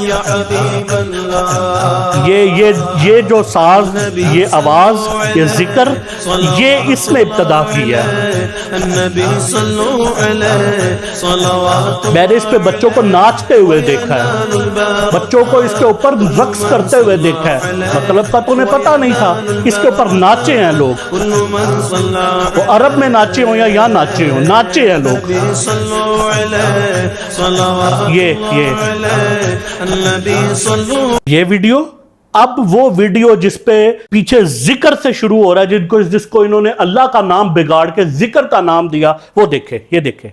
یا حبیب اللہ، یہ جو ساز، یہ آواز، یہ ذکر، یہ اس میں ابتدا کی ہے۔ النبی صلو علیہ صلوات میں نے اس پہ بچوں کو ناچتے ہوئے دیکھا ہے، بچوں کو اس کے اوپر رقص کرتے ہوئے دیکھا ہے، مطلب کا تو انہیں پتہ نہیں تھا، اس کے اوپر ناچے ہیں لوگ، کل من صلی وہ عرب میں ناچے ہوں یا یہاں ناچے ہوں، ناچے ہیں لوگ۔ صلو علیہ صلوات یہ علیہ النبی صلو۔ یہ ویڈیو، اب وہ ویڈیو جس پہ پیچھے ذکر سے شروع ہو رہا ہے، جس کو انہوں نے اللہ کا نام بگاڑ کے ذکر کا نام دیا، وہ دیکھے، یہ دیکھے۔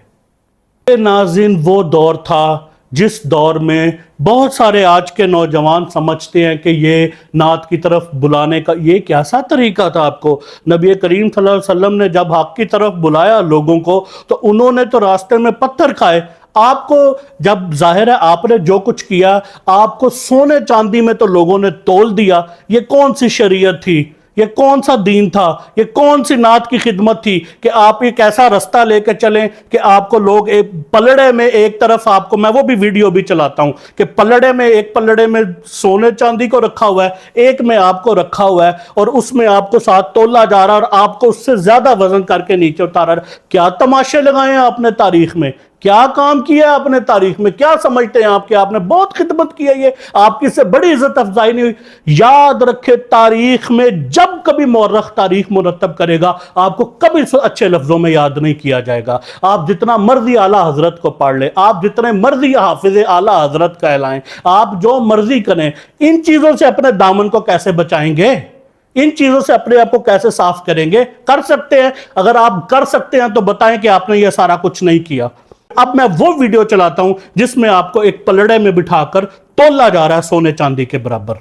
ناظرین، وہ دور تھا جس دور میں بہت سارے آج کے نوجوان سمجھتے ہیں کہ یہ نعت کی طرف بلانے کا یہ کیسا طریقہ تھا۔ آپ کو نبی کریم صلی اللہ علیہ وسلم نے جب حق کی طرف بلایا لوگوں کو، تو انہوں نے تو راستے میں پتھر کھائے۔ آپ کو جب ظاہر ہے آپ نے جو کچھ کیا، آپ کو سونے چاندی میں تو لوگوں نے تول دیا۔ یہ کون سی شریعت تھی؟ یہ کون سا دین تھا؟ یہ کون سی نعت کی خدمت تھی کہ آپ ایک ایسا رستہ لے کے چلیں کہ آپ کو لوگ ایک پلڑے میں، ایک طرف آپ کو، میں وہ بھی ویڈیو بھی چلاتا ہوں کہ پلڑے میں، ایک پلڑے میں سونے چاندی کو رکھا ہوا ہے، ایک میں آپ کو رکھا ہوا ہے، اور اس میں آپ کو ساتھ تولا جا رہا ہے اور آپ کو اس سے زیادہ وزن کر کے نیچے اتارا رہا ہے۔ کیا تماشے لگائے ہیں آپ نے تاریخ میں؟ کیا کام کیا ہے آپ نے تاریخ میں؟ کیا سمجھتے ہیں آپ کہ آپ نے بہت خدمت کی ہے؟ یہ آپ کی سے بڑی عزت افزائی نہیں ہوئی؟ یاد رکھے، تاریخ میں جب کبھی مورخ تاریخ مرتب کرے گا، آپ کو کبھی اچھے لفظوں میں یاد نہیں کیا جائے گا۔ آپ جتنا مرضی اعلیٰ حضرت کو پڑھ لیں، آپ جتنے مرضی حافظ اعلیٰ حضرت کہلائیں، آپ جو مرضی کریں، ان چیزوں سے اپنے دامن کو کیسے بچائیں گے؟ ان چیزوں سے اپنے آپ کو کیسے صاف کریں گے؟ کر سکتے ہیں؟ اگر آپ کر سکتے ہیں تو بتائیں کہ آپ نے یہ سارا کچھ نہیں کیا۔ اب میں وہ ویڈیو چلاتا ہوں جس میں آپ کو ایک پلڑے میں بٹھا کر تولا جا رہا ہے سونے چاندی کے برابر۔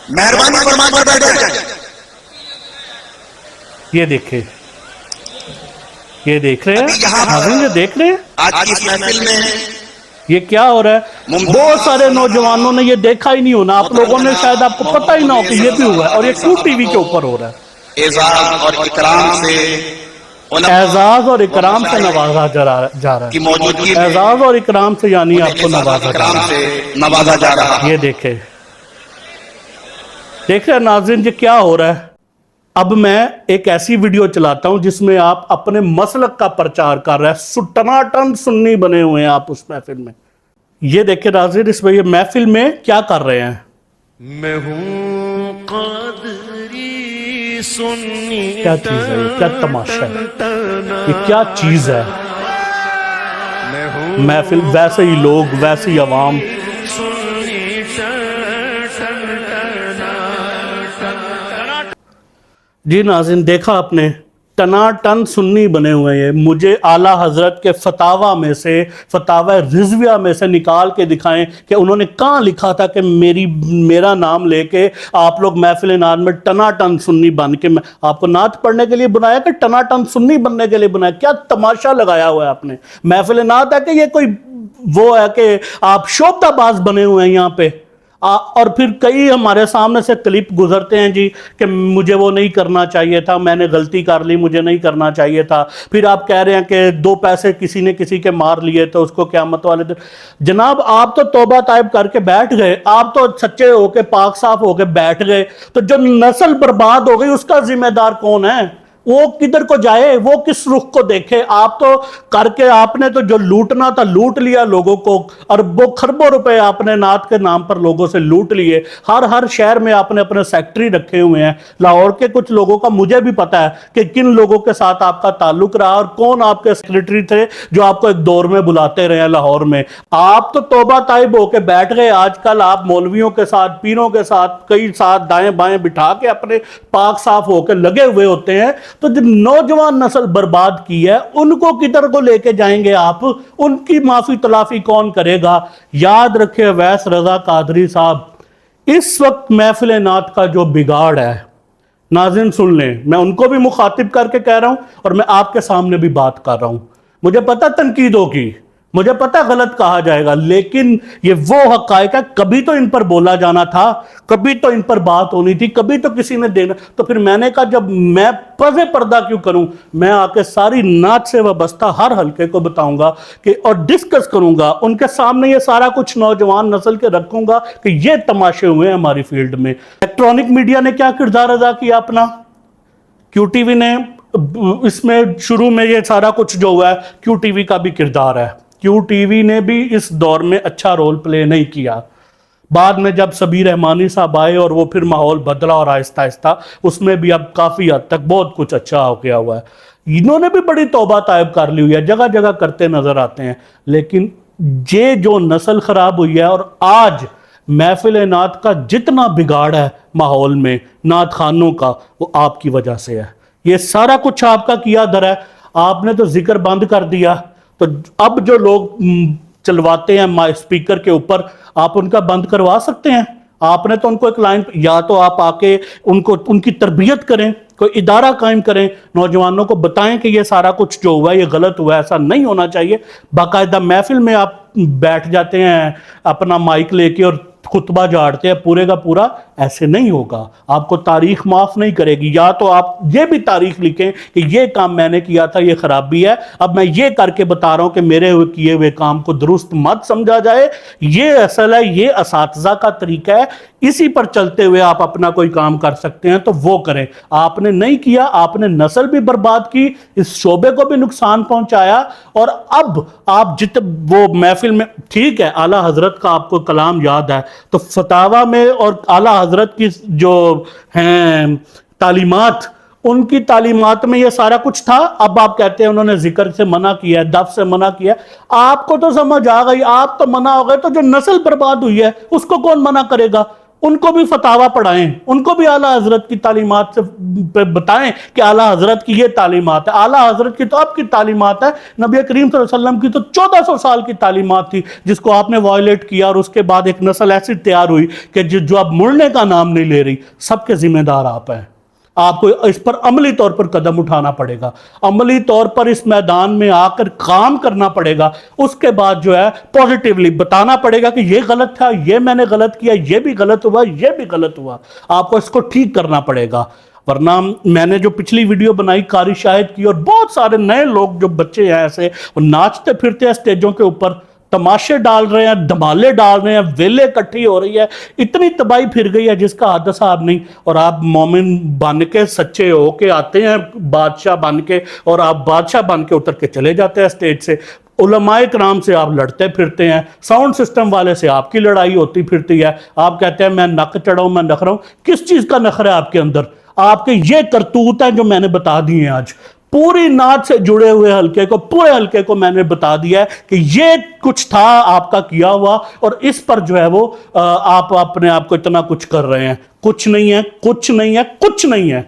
مہربانی فرما کر بیٹھ جائیں۔ یہ دیکھیں، یہ دیکھ رہے ہیں ناظرین، یہ دیکھ رہے ہیں آج کی اس محفل میں یہ کیا ہو رہا ہے؟ بہت سارے نوجوانوں نے یہ دیکھا ہی نہیں ہونا، آپ لوگوں نے شاید آپ کو پتہ ہی نہ ہو کہ یہ بھی ہوا ہے، اور یہ کیوں ٹی وی کے اوپر ہو رہا ہے۔ اعزاز اور اکرام سے اعزاز اور اکرام سے نوازا جا رہا کی ہے، موجودگی میں اعزاز اور اکرام سے، یعنی آپ کو نوازا جا اکرام رہا ہے۔ سے نوازا جا رہا ہے۔ یہ دیکھیں، دیکھ رہے ہیں ناظرین یہ کیا ہو رہا ہے؟ اب میں ایک ایسی ویڈیو چلاتا ہوں جس میں آپ اپنے مسلک کا پرچار کر رہے ہیں، ٹناٹن سنی بنے ہوئے ہیں آپ اس محفل میں۔ یہ دیکھیں ناظرین، اس میں یہ محفل میں کیا کر رہے ہیں؟ میں ہوں قادری سنی، کیا چیز ہے یہ؟ کیا تماشا ہے یہ؟ کیا چیز ہے؟ محفل، ویسے ہی لوگ، ویسے ہی عوام۔ جی ناظرین، دیکھا آپ نے، ٹناٹن سنی بنے ہوئے ہیں۔ مجھے اعلیٰ حضرت کے فتاوی میں سے، فتاوی رضویہ میں سے نکال کے دکھائیں کہ انہوں نے کہاں لکھا تھا کہ میرا نام لے کے آپ لوگ محفل نعت میں ٹناٹن سنی بن کے، آپ کو نعت پڑھنے کے لیے بنایا کہ ٹناٹن سنی بننے کے لیے بنایا؟ کیا تماشا لگایا ہوا ہے آپ نے؟ محفل نعت ہے کہ یہ کوئی وہ ہے کہ آپ شوبدہ باز بنے ہوئے ہیں یہاں پہ؟ اور پھر کئی ہمارے سامنے سے کلپ گزرتے ہیں جی کہ مجھے وہ نہیں کرنا چاہیے تھا، میں نے غلطی کر لی، مجھے نہیں کرنا چاہیے تھا۔ پھر آپ کہہ رہے ہیں کہ 2 پیسے کسی نے کسی کے مار لیے تو اس کو قیامت والے دن۔ جناب آپ تو توبہ طائب کر کے بیٹھ گئے، آپ تو سچے ہو کے پاک صاف ہو کے بیٹھ گئے، تو جو نسل برباد ہو گئی اس کا ذمہ دار کون ہے؟ وہ کدھر کو جائے؟ وہ کس رخ کو دیکھے؟ آپ تو کر کے آپ نے تو جو لوٹنا تھا لوٹ لیا لوگوں کو، اربوں خربوں روپے آپ نے نعت کے نام پر لوگوں سے لوٹ لیے۔ ہر شہر میں آپ نے اپنے سیکٹری رکھے ہوئے ہیں۔ لاہور کے کچھ لوگوں کا مجھے بھی پتا ہے کہ کن لوگوں کے ساتھ آپ کا تعلق رہا اور کون آپ کے سیکرٹری تھے جو آپ کو ایک دور میں بلاتے رہے ہیں لاہور میں۔ آپ تو توبہ طائب ہو کے بیٹھ گئے۔ آج کل آپ مولویوں کے ساتھ، پیروں کے ساتھ، کئی ساتھ دائیں بائیں بٹھا کے اپنے پاک صاف ہو کے لگے ہوئے ہوتے ہیں۔ تو جو نوجوان نسل برباد کی ہے ان کو کدھر کو لے کے جائیں گے آپ؟ ان کی معافی تلافی کون کرے گا؟ یاد رکھے اویس رضا قادری صاحب، اس وقت محفل نعت کا جو بگاڑ ہے، ناظرین سن لیں، میں ان کو بھی مخاطب کر کے کہہ رہا ہوں اور میں آپ کے سامنے بھی بات کر رہا ہوں۔ مجھے پتہ تنقید ہوگی، مجھے پتہ غلط کہا جائے گا، لیکن یہ وہ حقائق ہے، کبھی تو ان پر بولا جانا تھا، کبھی تو ان پر بات ہونی تھی، کبھی تو کسی نے دینا. تو پھر میں نے کہا جب میں پردے پردہ کیوں کروں، میں آ کے ساری نعت سے وابستہ ہر حلقے کو بتاؤں گا کہ اور ڈسکس کروں گا ان کے سامنے، یہ سارا کچھ نوجوان نسل کے رکھوں گا کہ یہ تماشے ہوئے ہیں ہماری فیلڈ میں. الیکٹرانک میڈیا نے کیا کردار ادا کیا اپنا؟ کیو ٹی وی نے اس میں شروع میں یہ سارا کچھ جو ہوا ہے، کیو ٹی وی کا بھی کردار ہے. کیو ٹی وی نے بھی اس دور میں اچھا رول پلے نہیں کیا. بعد میں جب سبیر رحمانی صاحب آئے اور وہ پھر ماحول بدلا اور آہستہ آہستہ اس میں بھی اب کافی حد تک بہت کچھ اچھا ہو گیا ہوا ہے. انہوں نے بھی بڑی توبہ طائب کر لی ہوئی ہے، جگہ جگہ کرتے نظر آتے ہیں. لیکن یہ جو نسل خراب ہوئی ہے، اور آج محفل نعت کا جتنا بگاڑ ہے ماحول میں نعت خانوں کا، وہ آپ کی وجہ سے ہے. یہ سارا کچھ آپ کا کیا در ہے. آپ نے تو ذکر بند کر دیا، تو اب جو لوگ چلواتے ہیں اسپیکر کے اوپر، آپ ان کا بند کروا سکتے ہیں؟ آپ نے تو ان کو ایک لائن، یا تو آپ آ کے ان کی تربیت کریں، کوئی ادارہ قائم کریں، نوجوانوں کو بتائیں کہ یہ سارا کچھ جو ہوا ہے یہ غلط ہوا ہے، ایسا نہیں ہونا چاہیے. باقاعدہ محفل میں آپ بیٹھ جاتے ہیں اپنا مائک لے کے اور خطبہ جھاڑتے ہیں پورے کا پورا، ایسے نہیں ہوگا. آپ کو تاریخ معاف نہیں کرے گی. یا تو آپ یہ بھی تاریخ لکھیں کہ یہ کام میں نے کیا تھا، یہ خرابی ہے، اب میں یہ کر کے بتا رہا ہوں کہ میرے کیے ہوئے کام کو درست مت سمجھا جائے. یہ اصل ہے، یہ اساتذہ کا طریقہ ہے. اسی پر چلتے ہوئے آپ اپنا کوئی کام کر سکتے ہیں تو وہ کریں. آپ نے نہیں کیا، آپ نے نسل بھی برباد کی، اس شعبے کو بھی نقصان پہنچایا. اور اب آپ وہ محفل میں، ٹھیک ہے اعلیٰ حضرت کا آپ کو کلام یاد ہے، تو فتاویٰ میں اور اعلیٰ حضرت کی جو ہیں تعلیمات، ان کی تعلیمات میں یہ سارا کچھ تھا. اب آپ کہتے ہیں انہوں نے ذکر سے منع کیا ہے، دف سے منع کیا ہے. آپ کو تو سمجھ آ گئی، آپ تو منع ہو گئے، تو جو نسل برباد ہوئی ہے اس کو کون منع کرے گا؟ ان کو بھی فتاویٰ پڑھائیں، ان کو بھی اعلیٰ حضرت کی تعلیمات سے بتائیں کہ اعلیٰ حضرت کی یہ تعلیمات ہے. اعلیٰ حضرت کی تو اب کی تعلیمات ہے، نبی کریم صلی اللہ علیہ وسلم کی تو 1400 سال کی تعلیمات تھی، جس کو آپ نے وائلیٹ کیا، اور اس کے بعد ایک نسل ایسی تیار ہوئی کہ جو اب مڑنے کا نام نہیں لے رہی. سب کے ذمہ دار آپ ہیں. آپ کو اس پر عملی طور پر قدم اٹھانا پڑے گا، عملی طور پر اس میدان میں آ کر کام کرنا پڑے گا. اس کے بعد جو ہے پوزیٹیولی بتانا پڑے گا کہ یہ غلط تھا، یہ میں نے غلط کیا، یہ بھی غلط ہوا، یہ بھی غلط ہوا. آپ کو اس کو ٹھیک کرنا پڑے گا. ورنہ میں نے جو پچھلی ویڈیو بنائی قاری شاہد کی، اور بہت سارے نئے لوگ جو بچے ہیں ایسے، وہ ناچتے پھرتے ہیں اسٹیجوں کے اوپر، تماشے ڈال رہے ہیں، دھمالے ڈال رہے ہیں، ویلے کٹھی ہو رہی ہے، اتنی تباہی پھر گئی ہے جس کا حد حساب نہیں. اور آپ مومن بن کے سچے ہو کے آتے ہیں، بادشاہ بن کے، اور آپ بادشاہ بن کے اتر کے چلے جاتے ہیں اسٹیج سے. علماء کرام سے آپ لڑتے پھرتے ہیں، ساؤنڈ سسٹم والے سے آپ کی لڑائی ہوتی پھرتی ہے. آپ کہتے ہیں میں نک چڑھاؤں، میں نخرا ہوں. کس چیز کا نخرہ ہے آپ کے اندر؟ آپ کے یہ کرتوت ہیں جو میں نے بتا دی ہیں. آج پوری نعت سے جڑے ہوئے حلقے کو، پورے حلقے کو میں نے بتا دیا ہے کہ یہ کچھ تھا آپ کا کیا ہوا، اور اس پر جو ہے وہ آپ اپنے آپ کو اتنا کچھ کر رہے ہیں. کچھ نہیں ہے، کچھ نہیں ہے، کچھ نہیں ہے.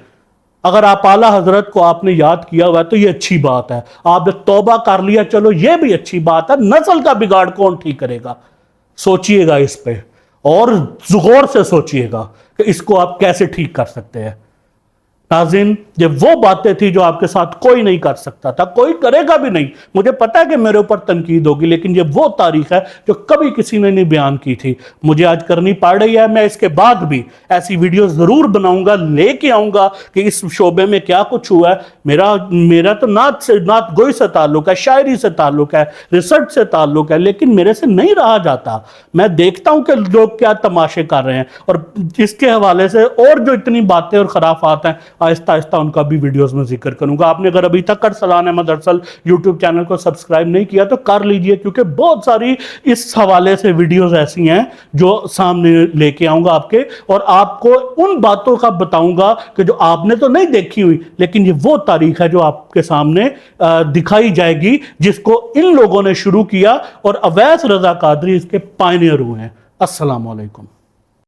اگر آپ اعلیٰ حضرت کو آپ نے یاد کیا ہوا ہے تو یہ اچھی بات ہے. آپ نے توبہ کر لیا، چلو یہ بھی اچھی بات ہے. نسل کا بگاڑ کون ٹھیک کرے گا؟ سوچئے گا اس پہ، اور غور سے سوچئے گا کہ اس کو آپ کیسے ٹھیک کر سکتے ہیں. ناظرین، یہ وہ باتیں تھی جو آپ کے ساتھ کوئی نہیں کر سکتا تھا، کوئی کرے گا بھی نہیں. مجھے پتا ہے کہ میرے اوپر تنقید ہوگی، لیکن یہ وہ تاریخ ہے جو کبھی کسی نے نہیں بیان کی تھی. مجھے آج کرنی پڑ رہی ہے. میں اس کے بعد بھی ایسی ویڈیو ضرور بناؤں گا، لے کے آؤں گا کہ اس شعبے میں کیا کچھ ہوا ہے. میرا تو نعت گوئی سے تعلق ہے، شاعری سے تعلق ہے، ریسرچ سے تعلق ہے، لیکن میرے سے نہیں رہا جاتا. میں دیکھتا ہوں کہ لوگ کیا تماشے کر رہے ہیں، اور اس کے حوالے سے اور جو اتنی باتیں اور خرافات ہیں، آہستہ آہستہ ان کا بھی ویڈیوز میں ذکر کروں گا. آپ نے اگر ابھی تک ارسلان احمد ارسل یوٹیوب چینل کو سبسکرائب نہیں کیا تو کر لیجئے، کیونکہ بہت ساری اس حوالے سے ویڈیوز ایسی ہیں جو سامنے لے کے آؤں گا آپ کے، اور آپ کو ان باتوں کا بتاؤں گا کہ جو آپ نے تو نہیں دیکھی ہوئی، لیکن یہ وہ تاریخ ہے جو آپ کے سامنے دکھائی جائے گی، جس کو ان لوگوں نے شروع کیا، اور اویس رضا قادری اس کے پائنیئر ہوئے ہیں. السلام علیکم.